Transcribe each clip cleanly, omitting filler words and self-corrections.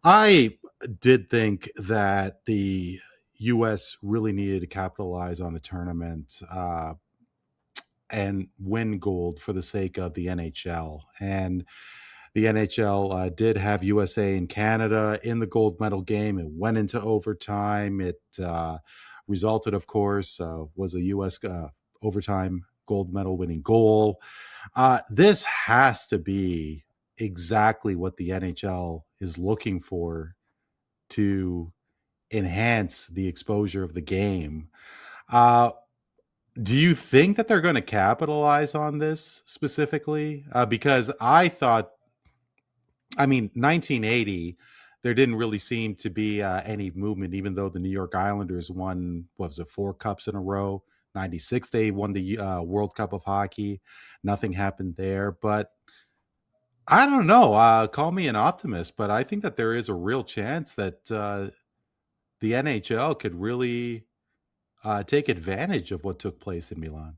I did think that the U.S. really needed to capitalize on the tournament and win gold for the sake of the NHL. And the NHL did have USA and Canada in the gold medal game. It went into overtime. It resulted, of course, was a U.S. Overtime gold medal winning goal. This has to be exactly what the NHL is looking for to enhance the exposure of the game. Uh, do you think that they're going to capitalize on this specifically? Because I thought, I mean, 1980, there didn't really seem to be any movement, even though the New York Islanders won, what was it, 4 cups in a row? 96, they won the World Cup of Hockey. Nothing happened there. But I don't know. Call me an optimist, but I think that there is a real chance that the NHL could really take advantage of what took place in Milan.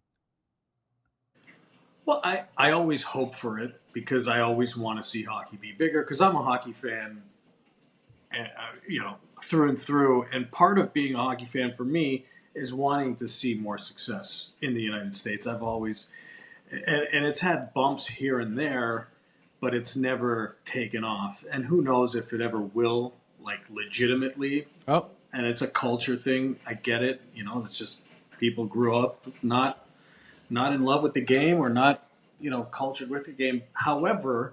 Well, I always hope for it because I always want to see hockey be bigger because I'm a hockey fan, through and through. And part of being a hockey fan for me is wanting to see more success in the United States. I've always, and it's had bumps here and there, but it's never taken off. And who knows if it ever will, like legitimately. Oh, And it's a culture thing. I get it. It's just people grew up not in love with the game or not, cultured with the game. However,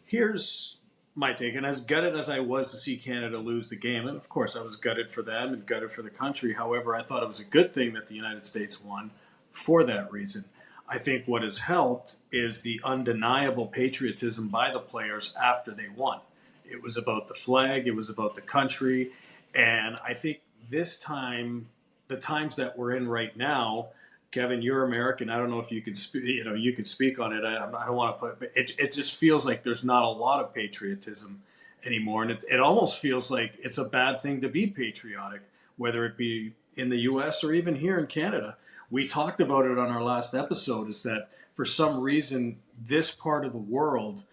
here's my take. And as gutted as I was to see Canada lose the game, and of course I was gutted for them and gutted for the country. However, I thought it was a good thing that the United States won for that reason. I think what has helped is the undeniable patriotism by the players after they won. It was about the flag, it was about the country. And I think this time, the times that we're in right now, Kevin, you're American. I don't know if you could speak. You could speak on it. I don't want to put. But it just feels like there's not a lot of patriotism anymore, and it almost feels like it's a bad thing to be patriotic, whether it be in the U.S. or even here in Canada. We talked about it on our last episode. Is that for some reason this part of the world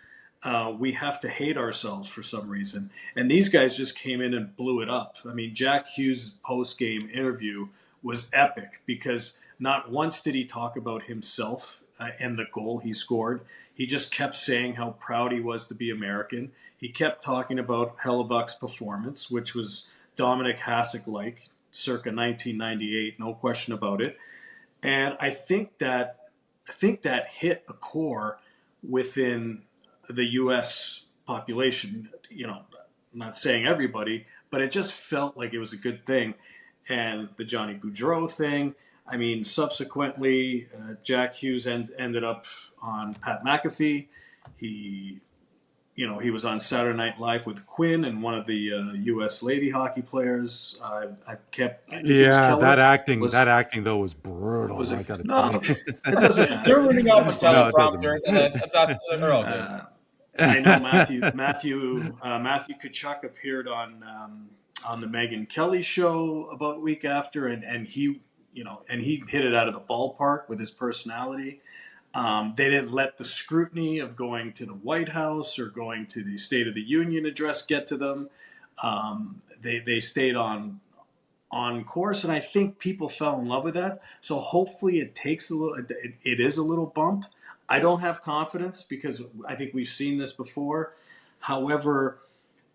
we have to hate ourselves for some reason, and these guys just came in and blew it up. I mean, Jack Hughes' post game interview was epic because not once did he talk about himself and the goal he scored. He just kept saying how proud he was to be American. He kept talking about Hellebuck's performance, which was Dominic Hasek-like, circa 1998, no question about it. And I think that hit a core within the U.S. population. I'm not saying everybody, but it just felt like it was a good thing. And the Johnny Boudreau thing. I mean, subsequently, Jack Hughes ended up on Pat McAfee. He, he was on Saturday Night Live with Quinn and one of the U.S. lady hockey players. I think it was yeah, Keller. that acting though was brutal. Was I it? got to tell No, you. it doesn't They're matter. running off a That's fine. No, it doesn't teleprompter. matter. They're all good. I know Matthew Kachuk appeared on the Megyn Kelly show about a week after, and he hit it out of the ballpark with his personality. They didn't let the scrutiny of going to the White House or going to the State of the Union address get to them. They stayed on course, and I think people fell in love with that. So hopefully it takes a little. It is a little bump. I don't have confidence because I think we've seen this before. However,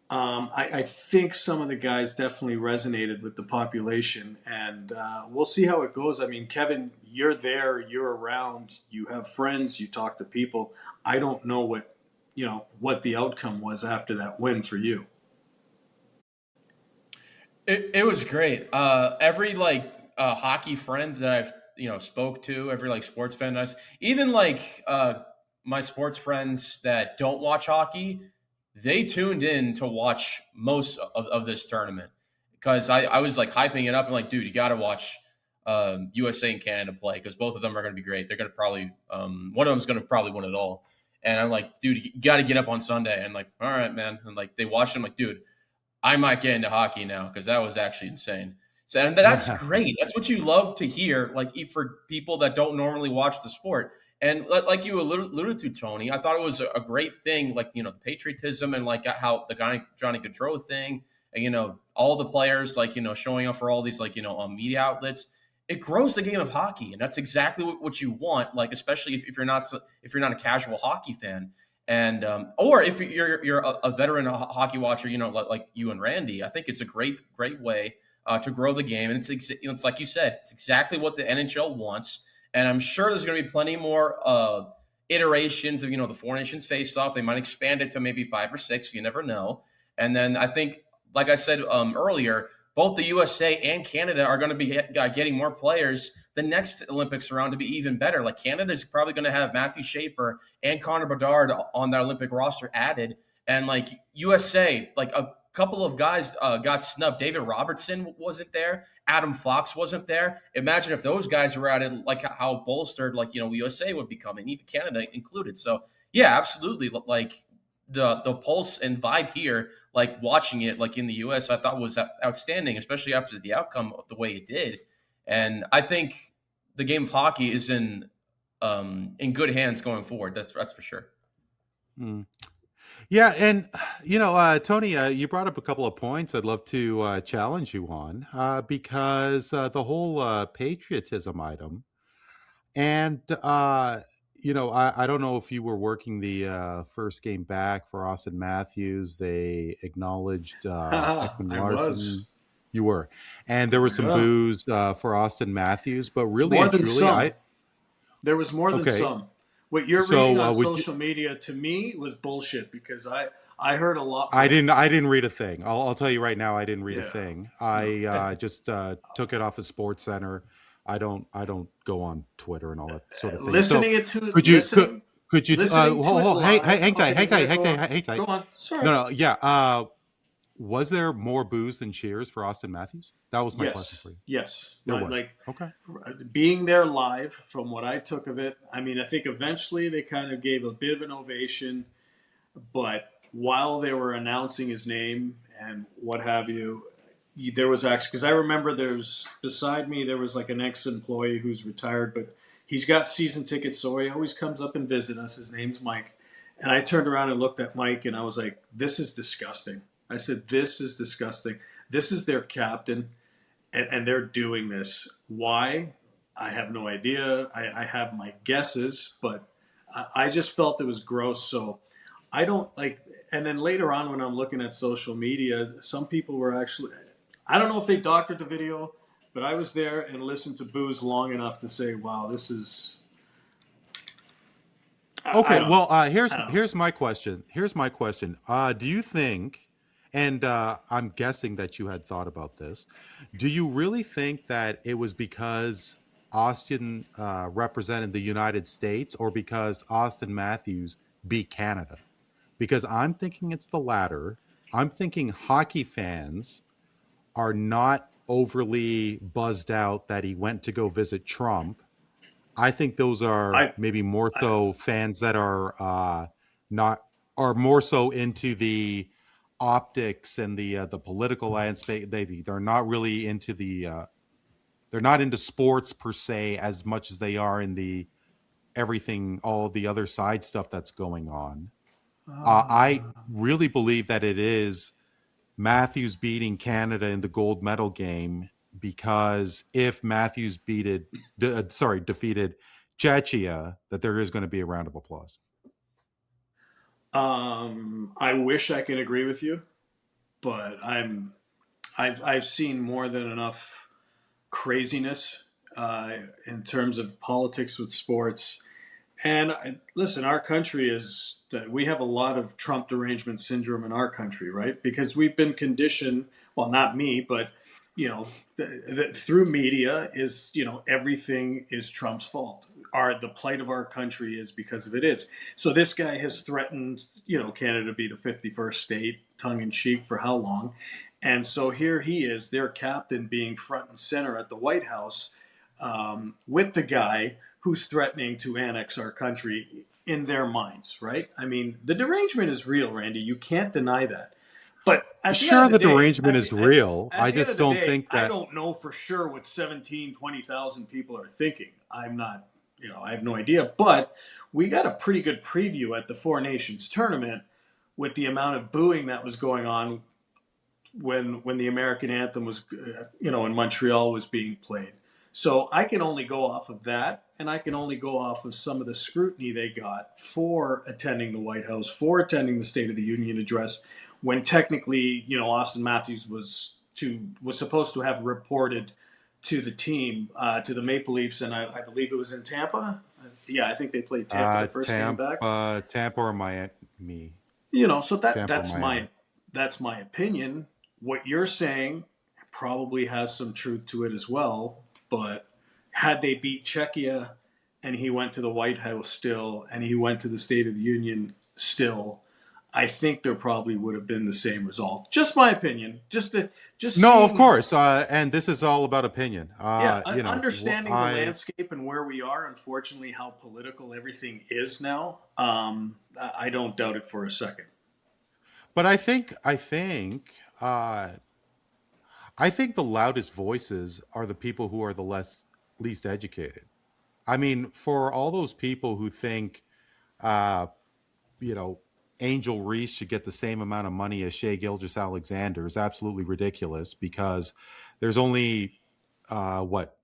I think some of the guys definitely resonated with the population, and we'll see how it goes. I mean, Kevin, you're there, you're around, you have friends, you talk to people. I don't know what the outcome was after that win for you. It was great. Every hockey friend that I've spoke to, every sports fan even my sports friends that don't watch hockey, they tuned in to watch most of this tournament because I was hyping it up and dude, you got to watch USA and Canada play because both of them are going to be great. They're going to probably one of them's going to probably win it all. And I'm like, dude, you got to get up on Sunday. And all right, man. And they watched them dude, I might get into hockey now because that was actually insane. So and that's great. That's what you love to hear. For people that don't normally watch the sport, And like you alluded to, Tony, I thought it was a great thing, like, the patriotism and like how the Johnny Gaudreau thing, and, all the players, like, showing up for all these, like, media outlets. It grows the game of hockey, and that's exactly what you want. Like, especially if you're not a casual hockey fan, and or if you're a veteran hockey watcher, like you and Randy. I think it's a great way to grow the game, and it's like you said, it's exactly what the NHL wants. And I'm sure there's going to be plenty more iterations of the Four Nations Faceoff. They might expand it to maybe 5 or 6. You never know. And then I think, like I said earlier, both the USA and Canada are going to be getting more players the next Olympics around to be even better. Like, Canada's probably going to have Matthew Schaefer and Connor Bedard on their Olympic roster added. And like USA, like a couple of guys got snubbed. David Robertson wasn't there. Adam Fox wasn't there. Imagine if those guys were added, like how bolstered, like, USA would become, and even Canada included. So yeah, absolutely. Like the pulse and vibe here, like watching it, like in the US, I thought was outstanding, especially after the outcome of the way it did. And I think the game of hockey is in good hands going forward. That's for sure. Mm. Yeah, and Tony, you brought up a couple of points I'd love to challenge you on, because the whole patriotism item, and I don't know if you were working the first game back for Auston Matthews. They acknowledged Ekman I Larson. was. You were, and there was some Yeah. boos for Auston Matthews, but really more and than truly, some. There was more than okay. some. What you're So reading on would social media to me was bullshit, because I heard a lot. I didn't read a thing. I'll tell you right now, I didn't read a Yeah. thing. I just took it off of Sports Center. I don't go on Twitter and all that sort of thing. Listening So it to could you listening, could you listening to it live. hang tight, Okay, hang go on. tight. Go on. Sorry. No, yeah. Was there more boos than cheers for Auston Matthews? That was my question for you. Yes. There was. Like, Okay. being there live, from what I took of it, I mean, I think eventually they kind of gave a bit of an ovation, but while they were announcing his name and what have you, there was actually, because I remember beside me, there was like an ex-employee who's retired, but he's got season tickets, so he always comes up and visits us. His name's Mike. And I turned around and looked at Mike, and I was like, this is disgusting. I said, this is disgusting. This is their captain, and they're doing this. Why? I have no idea. I have my guesses, but I just felt it was gross. So I don't like. And then later on, when I'm looking at social media, some people were actually, I don't know if they doctored the video, but I was there and listened to boos long enough to say, wow, this is. Okay, well, here's my question. Do you think, and I'm guessing that you had thought about this, do you really think that it was because Auston represented the United States, or because Auston Matthews beat Canada? Because I'm thinking it's the latter. I'm thinking hockey fans are not overly buzzed out that he went to go visit Trump. I think those are maybe more so fans that are more so into the optics and the political landscape. They're not really into they're not into sports per se as much as they are in the everything, all the other side stuff that's going on. I really believe that it is Matthews beating Canada in the gold medal game, because if Matthews defeated Czechia, that there is going to be a round of applause. I wish I could agree with you, but I've seen more than enough craziness in terms of politics with sports. And listen, our country we have a lot of Trump derangement syndrome in our country, right? Because we've been conditioned, well, not me, but, through media is, everything is Trump's fault. The plight of our country is because of it is. So this guy has threatened, Canada to be the 51st state, tongue in cheek, for how long? And so here he is, their captain, being front and center at the White House with the guy who's threatening to annex our country in their minds, right? I mean, the derangement is real, Randy. You can't deny that. But the derangement is real. I just don't think that. I don't know for sure what 20,000 people are thinking. I'm not I have no idea. But we got a pretty good preview at the Four Nations tournament with the amount of booing that was going on when the American anthem was, in Montreal was being played. So I can only go off of that, and I can only go off of some of the scrutiny they got for attending the White House, for attending the State of the Union address, when technically, Auston Matthews was supposed to have reported to the team, to the Maple Leafs, and I believe it was in Tampa. Yeah, I think they played Tampa the first game back. Tampa or Miami. So that's my opinion. What you're saying probably has some truth to it as well. But had they beat Czechia and he went to the White House still and he went to the State of the Union still, I think there probably would have been the same result. Just my opinion. Of course. And this is all about opinion. Understanding the landscape and where we are, unfortunately, how political everything is now, I don't doubt it for a second. But I think the loudest voices are the people who are the least educated. I mean, for all those people who think, Angel Reese should get the same amount of money as Shai Gilgeous-Alexander is absolutely ridiculous, because there's only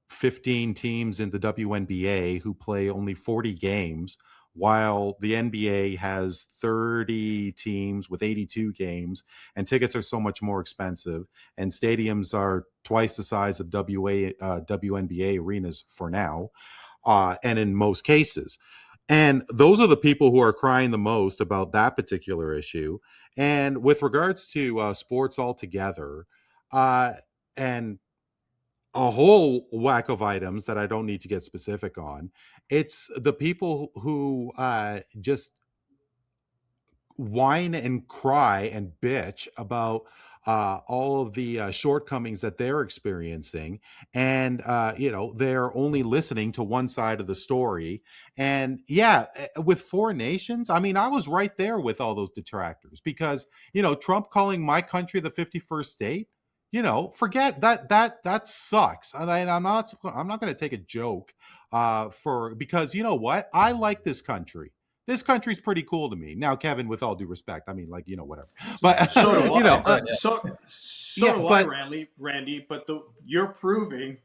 15 teams in the WNBA who play only 40 games, while the NBA has 30 teams with 82 games, and tickets are so much more expensive, and stadiums are twice the size of WNBA arenas for now, and in most cases. And those are the people who are crying the most about that particular issue. And with regards to sports altogether, and a whole whack of items that I don't need to get specific on, it's the people who just whine and cry and bitch about all of the shortcomings that they're experiencing, and they're only listening to one side of the story. And with Four Nations, I mean, I was right there with all those detractors, because Trump calling my country the 51st state, forget that sucks. And I'm not going to take a joke because you know what, I like this country. This country's pretty cool to me. Now, Kevin, with all due respect, I mean, whatever. But so do I. So do I, Randy. But you're proving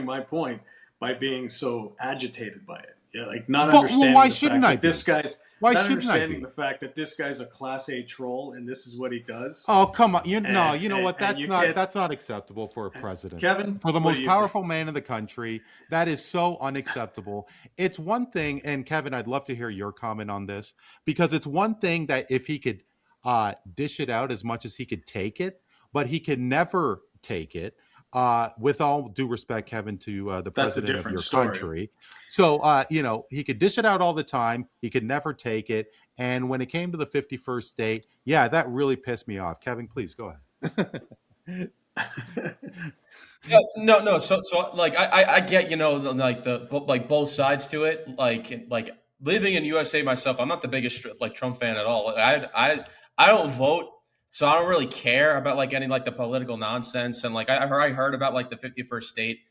my point by being so agitated by it. Yeah, like not understanding the fact that this guy's a Class A troll and this is what he does. Oh, come on! You know what? That's not acceptable for a president. Kevin, for the most powerful man in the country, that is so unacceptable. It's one thing, and Kevin, I'd love to hear your comment on this, because it's one thing that if he could dish it out as much as he could take it, but he could never take it. With all due respect, Kevin, to the president of your country. So, he could dish it out all the time. He could never take it. And when it came to the 51st state, that really pissed me off. Kevin, please go ahead. No. So like, I get, like both sides to it. Like living in USA myself, I'm not the biggest Trump fan at all. I don't vote. So I don't really care about any the political nonsense, and I heard about the 51st state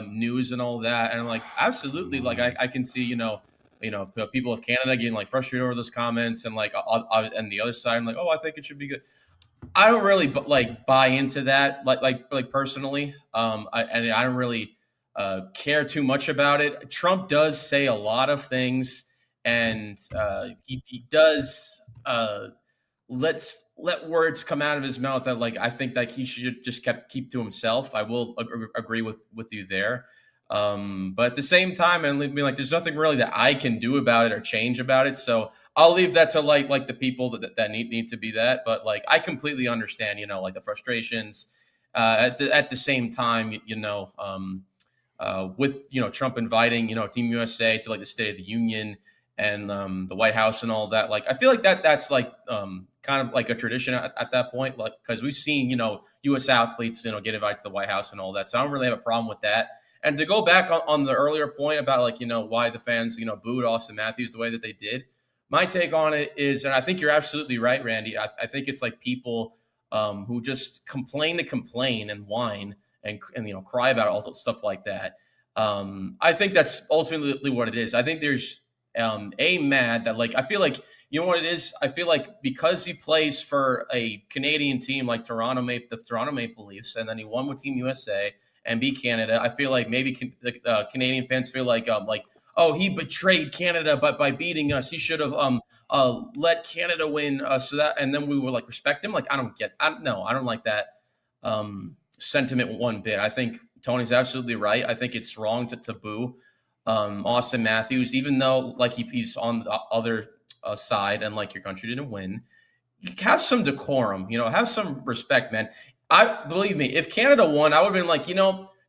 news and all that, and absolutely I can see people of Canada getting frustrated over those comments, and and the other side I'm I think it should be good. I don't really buy into that personally, I don't really care too much about it. Trump does say a lot of things, and he does let words come out of his mouth that I think that he should just keep to himself. I will agree with you there. But at the same time, and there's nothing really that I can do about it or change about it. So I'll leave that to the people that need to be that. But I completely understand, the frustrations. At the same time, with Trump inviting Team USA to the State of the Union and the White House and all that, I feel that's kind of a tradition at that point, because we've seen U.S. athletes get invited to the White House and all that. So I don't really have a problem with that. And to go back on the earlier point about why the fans booed Auston Matthews the way that they did, my take on it is, and I think you're absolutely right, Randy. I think it's people who just complain and whine and cry about all stuff like that. I think that's ultimately what it is. I think there's mad that like I feel like you know what it is. I feel like because he plays for a Canadian team like the Toronto Maple Leafs, and then he won with Team USA and beat Canada. I feel like maybe Canadian fans feel like oh, he betrayed Canada by beating us. He should have let Canada win so that and then we will like respect him. Like I don't like that sentiment one bit. I think Tony's absolutely right. I think it's wrong to boo Auston Matthews, even though like he's on the other side and like your country didn't win. Have some decorum, have some respect, man. I believe me, if Canada won, I would have been like,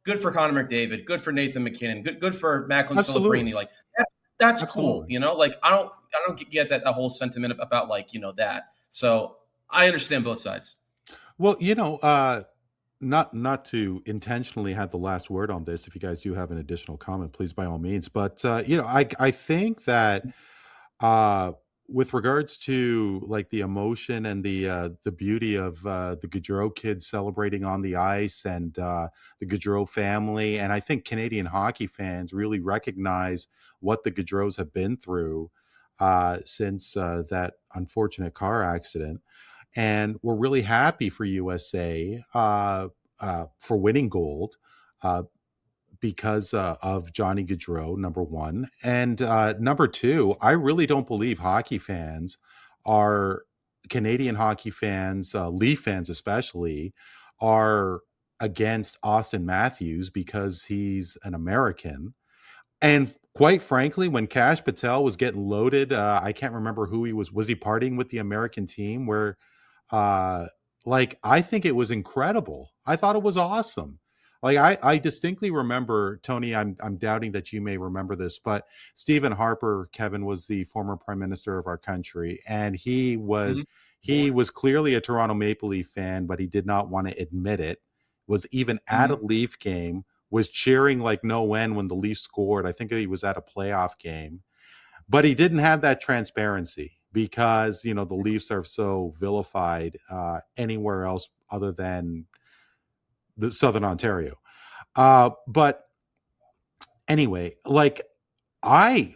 good for Connor McDavid, good for Nathan McKinnon, good for Macklin Absolutely. Celebrini. Like that's cool, Absolutely. Like I don't get that whole sentiment about like that. So I understand both sides. Well, not to intentionally have the last word on this. If you guys do have an additional comment, please by all means. But I think that uh, with regards to like the emotion and the beauty of the Gaudreau kids celebrating on the ice and the Gaudreau family, and I think Canadian hockey fans really recognize what the Gaudreaus have been through since that unfortunate car accident, and we're really happy for USA for winning gold. Uh, because of Johnny Gaudreau, number one. And number two, I really don't believe hockey fans are Canadian hockey fans, Leaf fans especially, are against Auston Matthews because he's an American. And quite frankly, when Kash Patel was getting loaded, I can't remember who he was. Was he partying with the American team? Where, uh, like, I think it was incredible. I thought it was awesome. Like, I distinctly remember, Tony. I'm doubting that you may remember this, but Stephen Harper, Kevin, was the former prime minister of our country, and he was clearly a Toronto Maple Leaf fan, but he did not want to admit it. Was even at a Leaf game, was cheering like no end when the Leafs scored. I think he was at a playoff game, but he didn't have that transparency because the Leafs are so vilified anywhere else other than the Southern Ontario. But anyway, like I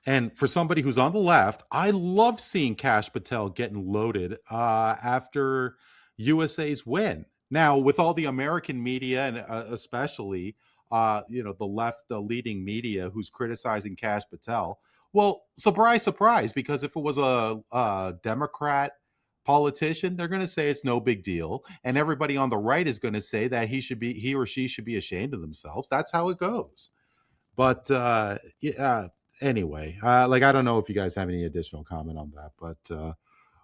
and for somebody who's on the left, I loved seeing Kash Patel getting loaded after USA's win. Now, with all the American media and especially, the left, the leading media who's criticizing Kash Patel, well, surprise, surprise, because if it was a Democrat politician, they're going to say it's no big deal, and everybody on the right is going to say that he or she should be ashamed of themselves. That's how it goes. But yeah, anyway, like I don't know if you guys have any additional comment on that, but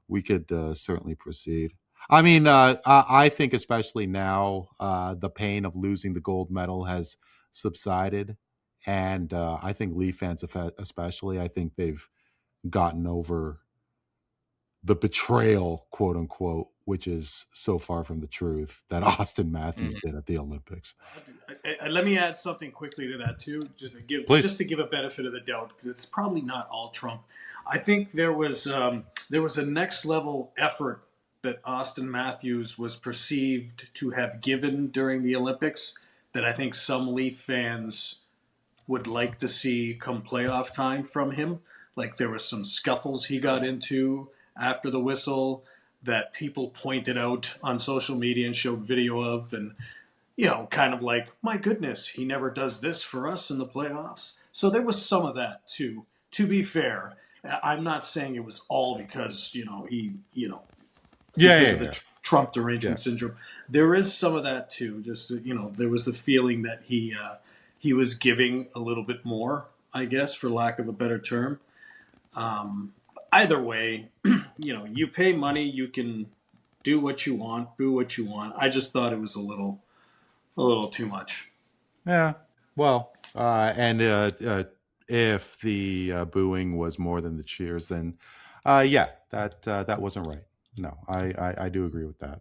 we could certainly proceed. I mean, I think especially now, the pain of losing the gold medal has subsided, and I think Leaf fans, especially, I think they've gotten over the betrayal, quote unquote, which is so far from the truth, that Auston Matthews did at the Olympics. Let me add something quickly to that too, Please. just to give a benefit of the doubt, because it's probably not all Trump. I think there was a next level effort that Auston Matthews was perceived to have given during the Olympics that I think some Leaf fans would like to see come playoff time from him. Like there was some scuffles he got into after the whistle that people pointed out on social media and showed video of, and kind of like, my goodness, he never does this for us in the playoffs. So there was some of that too. To be fair, I'm not saying it was all because he because of the Trump derangement syndrome. There is some of that too. Just there was the feeling that he was giving a little bit more, I guess, for lack of a better term. Either way, you pay money, you can do what you want, boo what you want. I just thought it was a little too much. Yeah. Well, and if the booing was more than the cheers, then yeah, that wasn't right. No, I do agree with that.